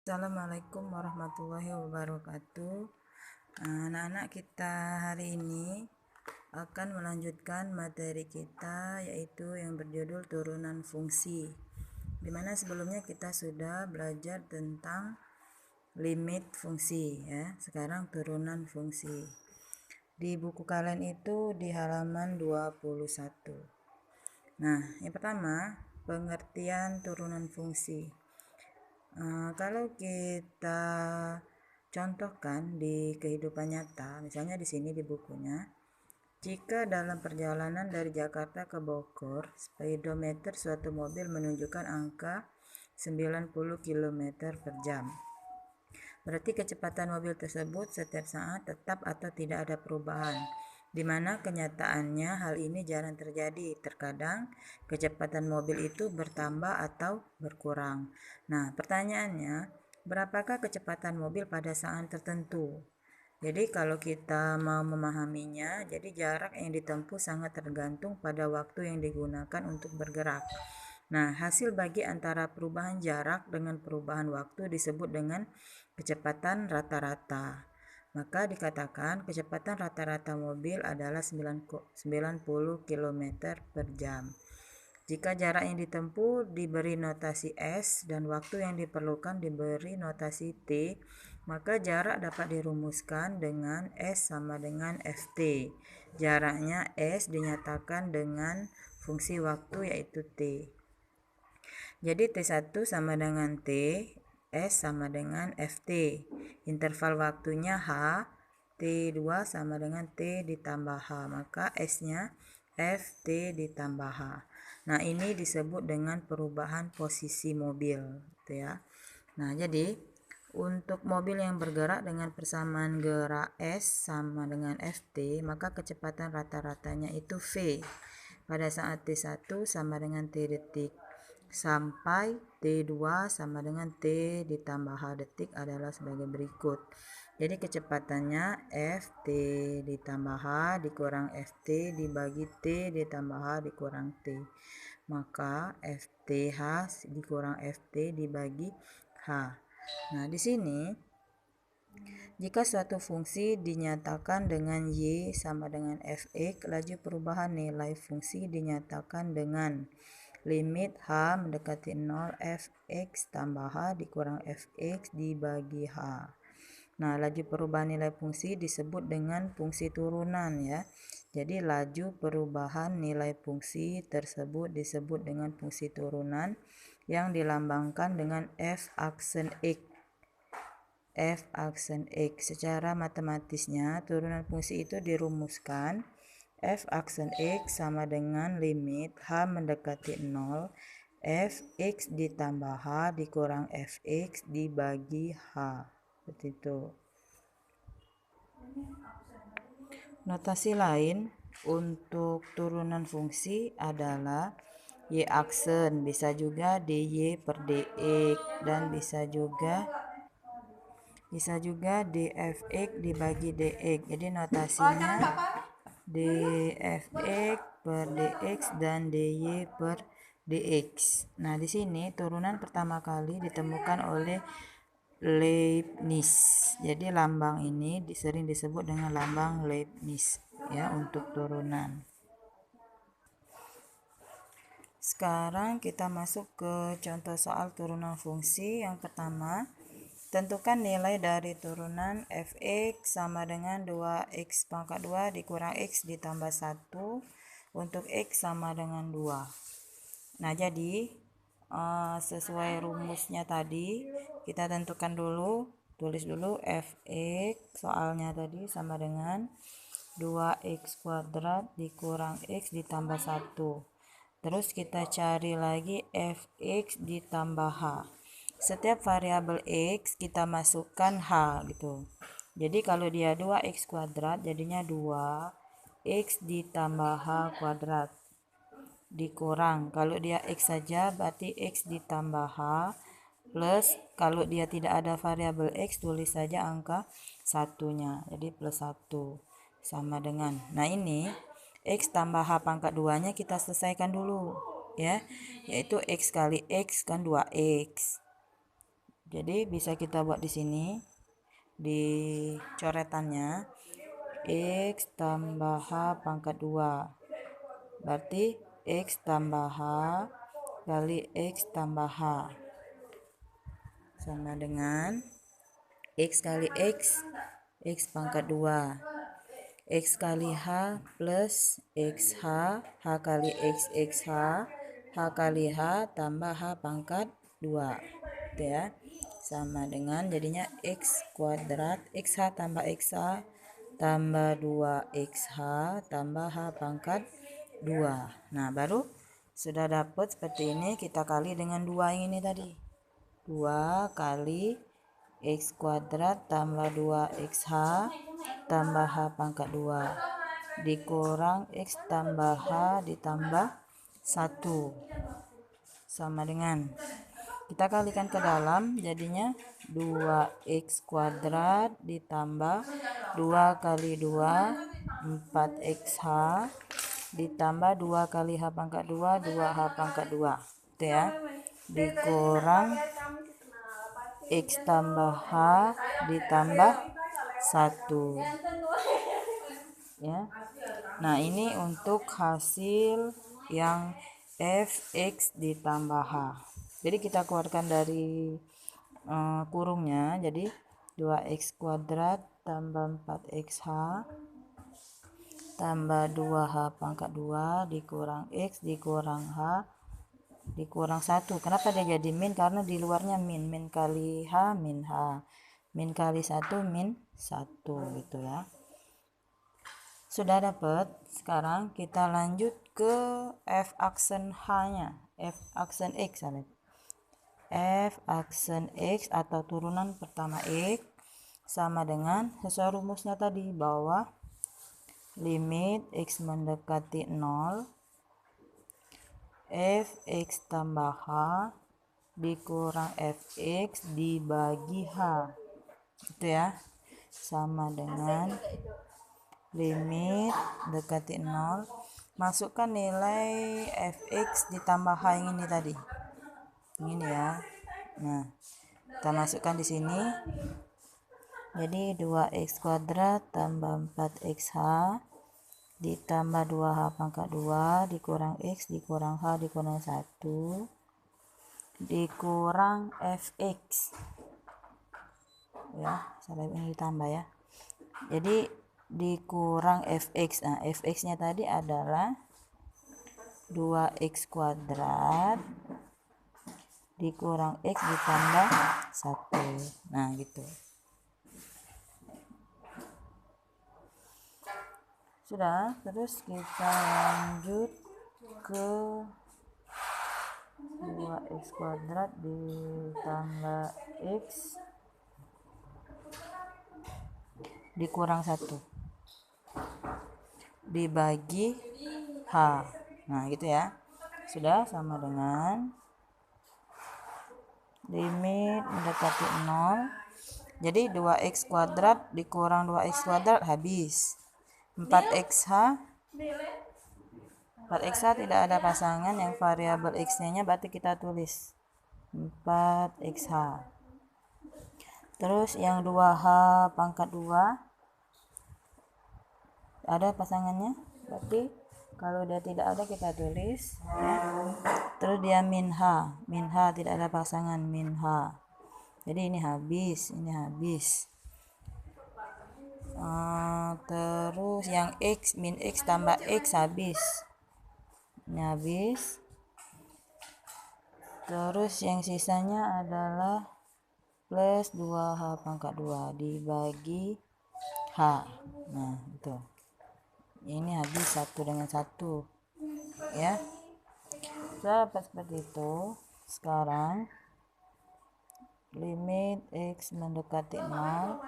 Assalamualaikum warahmatullahi wabarakatuh. Anak-anak, kita hari ini akan melanjutkan materi kita, yaitu yang berjudul turunan fungsi, dimana sebelumnya kita sudah belajar tentang limit fungsi ya. Sekarang turunan fungsi. Di buku kalian itu di halaman 21. Nah, yang pertama, pengertian turunan fungsi. Kalau kita contohkan di kehidupan nyata, misalnya di sini di bukunya, jika dalam perjalanan dari Jakarta ke Bogor, speedometer suatu mobil menunjukkan angka 90 km per jam. Berarti kecepatan mobil tersebut setiap saat tetap atau tidak ada perubahan, di mana kenyataannya hal ini jarang terjadi. Terkadang kecepatan mobil itu bertambah atau berkurang. Nah, pertanyaannya, berapakah kecepatan mobil pada saat tertentu? Jadi kalau kita mau memahaminya, jadi jarak yang ditempuh sangat tergantung pada waktu yang digunakan untuk bergerak. Nah, hasil bagi antara perubahan jarak dengan perubahan waktu disebut dengan kecepatan rata-rata. Maka dikatakan kecepatan rata-rata mobil adalah 90 km per jam. Jika jarak yang ditempuh diberi notasi S dan waktu yang diperlukan diberi notasi T, maka jarak dapat dirumuskan dengan S sama dengan Ft. Jaraknya S dinyatakan dengan fungsi waktu yaitu T. Jadi T1 sama dengan T, S sama dengan Ft. Interval waktunya H, T2 sama dengan T ditambah H, maka S-nya Ft ditambah H. Nah, ini disebut dengan perubahan posisi mobil, gitu ya. Nah, jadi untuk mobil yang bergerak dengan persamaan gerak S sama dengan Ft, maka kecepatan rata-ratanya itu V pada saat T1 sama dengan T detik sampai T2 sama dengan T ditambah H detik adalah sebagai berikut. Jadi kecepatannya Ft ditambah H dikurang Ft dibagi T ditambah H dikurang T. Maka Fth dikurang Ft dibagi H. Nah, di sini jika suatu fungsi dinyatakan dengan Y sama dengan Fx, laju perubahan nilai fungsi dinyatakan dengan limit H mendekati 0 Fx tambah H dikurang Fx dibagi H. Nah, laju perubahan nilai fungsi disebut dengan fungsi turunan ya. Jadi laju perubahan nilai fungsi tersebut disebut dengan fungsi turunan yang dilambangkan dengan f aksen x. F aksen x. Secara matematisnya, turunan fungsi itu dirumuskan f aksen x sama dengan limit H mendekati 0 Fx ditambah H dikurang Fx dibagi H. Seperti itu. Notasi lain untuk turunan fungsi adalah Y aksen, bisa juga dy per dx, dan bisa juga dfx dibagi dx. Jadi notasinya dfx per dx dan dy per dx. Nah, di sini turunan pertama kali ditemukan oleh Leibniz. Jadi lambang ini sering disebut dengan lambang Leibniz ya untuk turunan. Sekarang kita masuk ke contoh soal turunan fungsi. Yang pertama, tentukan nilai dari turunan fx sama dengan 2x pangkat 2 dikurang x ditambah 1 untuk x sama dengan 2. Nah, jadi sesuai rumusnya tadi, kita tentukan dulu, tulis dulu fx soalnya tadi sama dengan 2x kuadrat dikurang x ditambah 1. Terus kita cari lagi fx ditambah h. Setiap variabel x kita masukkan h gitu. Jadi kalau dia 2x kuadrat jadinya 2x ditambah h kuadrat dikurang, kalau dia x saja berarti x ditambah h plus, kalau dia tidak ada variabel x tulis saja angka satunya, jadi plus 1 sama dengan, nah ini x tambah h pangkat 2 nya kita selesaikan dulu ya, yaitu x kali x kan 2x Jadi bisa kita buat di sini di coretannya X tambah H pangkat 2. Berarti X tambah H kali X tambah H sama dengan X kali X pangkat 2. X kali H plus XH, H kali XH, H kali H tambah H pangkat 2. Gitu ya. Sama dengan jadinya X kuadrat, XH tambah XH tambah 2XH tambah H pangkat 2. Nah, baru sudah dapat seperti ini, kita kali dengan 2 yang ini tadi. 2 kali X kuadrat tambah 2XH tambah H pangkat 2 dikurang X tambah H ditambah 1 sama dengan, kita kalikan ke dalam, jadinya 2x kuadrat ditambah 2 kali 2 4xh ditambah 2 kali h pangkat 2 2h pangkat 2 itu ya, dikurang x tambah h ditambah 1 ya. Nah, ini untuk hasil yang fx ditambah h. Jadi kita keluarkan dari kurungnya, jadi 2x kuadrat tambah 4xh tambah 2h pangkat 2 dikurang x dikurang h dikurang 1. Kenapa dia jadi min? Karena di luarnya min. Min kali h min h. Min kali 1 min 1 gitu ya. Sudah dapat. Sekarang kita lanjut ke f aksen h-nya. F aksen x. F aksen x atau turunan pertama x sama dengan sesuai rumusnya tadi, bahwa limit x mendekati 0 fx tambah h dikurang fx dibagi h itu ya, sama dengan limit dekati 0, masukkan nilai fx ditambah h yang ini tadi, ini ya. Nah, kita masukkan di sini, jadi 2x kuadrat tambah 4xh ditambah 2h pangkat 2 dikurang x dikurang h dikurang 1 dikurang fx ya, salah ini ditambah ya, jadi dikurang fx. Nah, fx nya tadi adalah 2x kuadrat dikurang x ditambah 1. Nah, gitu. Sudah, terus kita lanjut ke 2x kuadrat ditambah x dikurang 1 dibagi h. Nah, gitu ya. Sudah, sama dengan limit mendekati 0. Jadi 2x kuadrat dikurang 2x kuadrat habis. 4xh tidak ada pasangan, yang variabel x-nya berarti kita tulis 4xh. Terus yang 2h pangkat 2 ada pasangannya, berarti kalau dia tidak ada kita tulis ya. Terus dia min h tidak ada pasangan, min h. Jadi ini habis, ini habis. Terus yang x min x tambah x habis, ini habis. Terus yang sisanya adalah plus 2h pangkat 2 dibagi h. Nah, itu ini habis 1 dengan 1 ya. Sudah dapat seperti itu. Sekarang limit x mendekati 0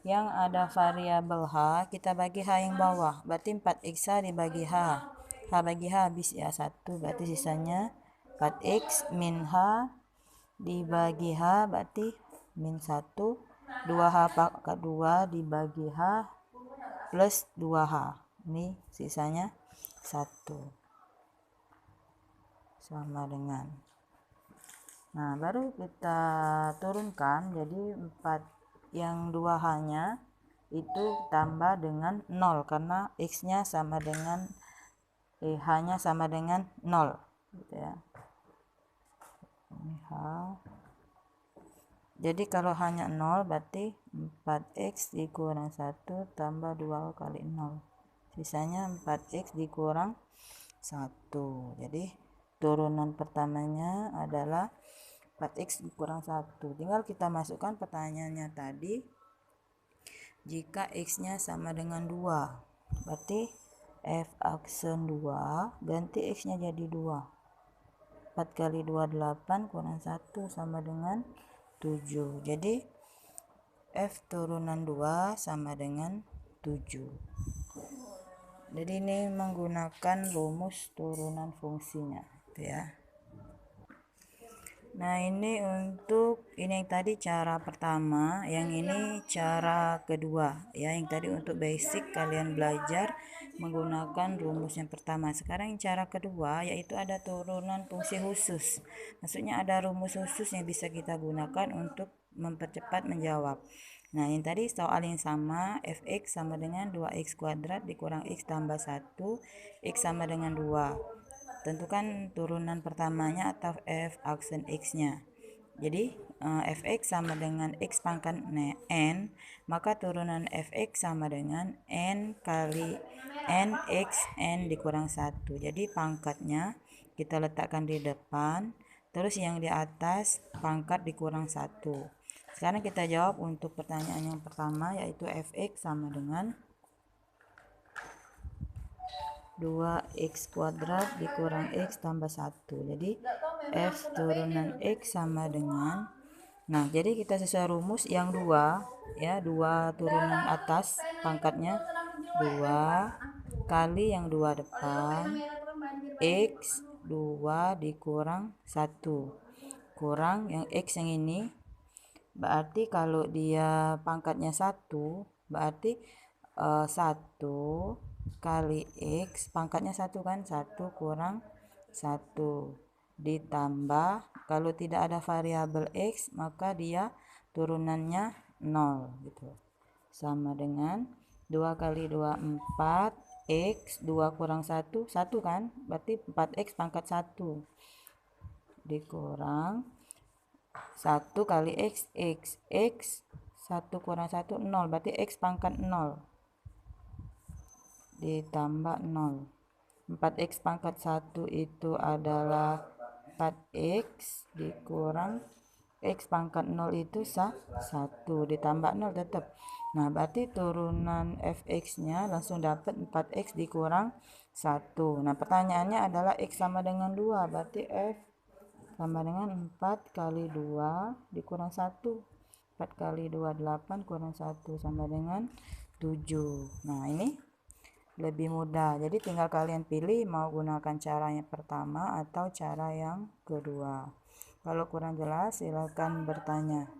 yang ada variabel h, kita bagi h yang bawah, berarti 4x dibagi h, h bagi h habis ya 1, berarti sisanya 4x min h dibagi h berarti min 1, 2h pangkat 2 dibagi h plus 2h, ini sisanya 1 sama dengan Nah, baru kita turunkan, jadi 4 yang 2H-nya itu tambah dengan 0 karena X-nya sama dengan H-nya sama dengan 0 gitu ya. Ini H. Jadi kalau hanya 0 berarti 4X dikurang 1 tambah 2 kali 0. Sisanya 4X dikurang 1. Jadi turunan pertamanya adalah 4X dikurang 1. Tinggal kita masukkan pertanyaannya tadi. Jika X-nya sama dengan 2, berarti F aksen 2 ganti X-nya jadi 2. 4 kali 2 8 kurang 1 sama dengan 7. Jadi F turunan 2 sama dengan 7. Jadi ini menggunakan rumus turunan fungsinya gitu ya. Nah, ini untuk ini yang tadi cara pertama, yang ini cara kedua ya. Yang tadi untuk basic kalian belajar menggunakan rumus yang pertama. Sekarang yang cara kedua yaitu ada turunan fungsi khusus. Maksudnya ada rumus khusus yang bisa kita gunakan untuk mempercepat menjawab. Nah, yang tadi soal yang sama, fx sama dengan 2x kuadrat dikurang x tambah 1, x sama dengan 2. Tentukan turunan pertamanya atau f aksen x-nya. Jadi fx sama dengan x pangkat n, maka turunan fx sama dengan n kali n x n dikurang 1. Jadi pangkatnya kita letakkan di depan, terus yang di atas pangkat dikurang 1. Sekarang kita jawab untuk pertanyaan yang pertama, yaitu fx sama dengan 2x kuadrat dikurang x tambah 1. Jadi f turunan x sama dengan, nah jadi kita sesuai rumus yang 2 ya, 2 turunan atas pangkatnya 2 kali yang 2 depan x 2 dikurang 1 kurang yang x yang ini, berarti kalau dia pangkatnya 1 berarti 1 kali x pangkatnya 1 kan, 1 kurang 1 ditambah, kalau tidak ada variabel x maka dia turunannya 0 gitu, sama dengan 2 kali 2 4 x 2 kurang 1 1 kan, berarti 4x pangkat 1 dikurang 1 kali x x 1 kurang 1 0, berarti x pangkat 0 ditambah 0. 4x pangkat 1 itu adalah 4x dikurang x pangkat 0 itu 1 ditambah 0 tetap. Nah, berarti turunan fx-nya langsung dapat 4x dikurang 1. Nah, pertanyaannya adalah x sama dengan 2, berarti f sama dengan 4 kali 2 dikurang 1. 4 kali 2 8 kurang 1 sama dengan 7. Nah, ini lebih mudah, jadi tinggal kalian pilih mau gunakan cara yang pertama atau cara yang kedua. Kalau kurang jelas silakan bertanya.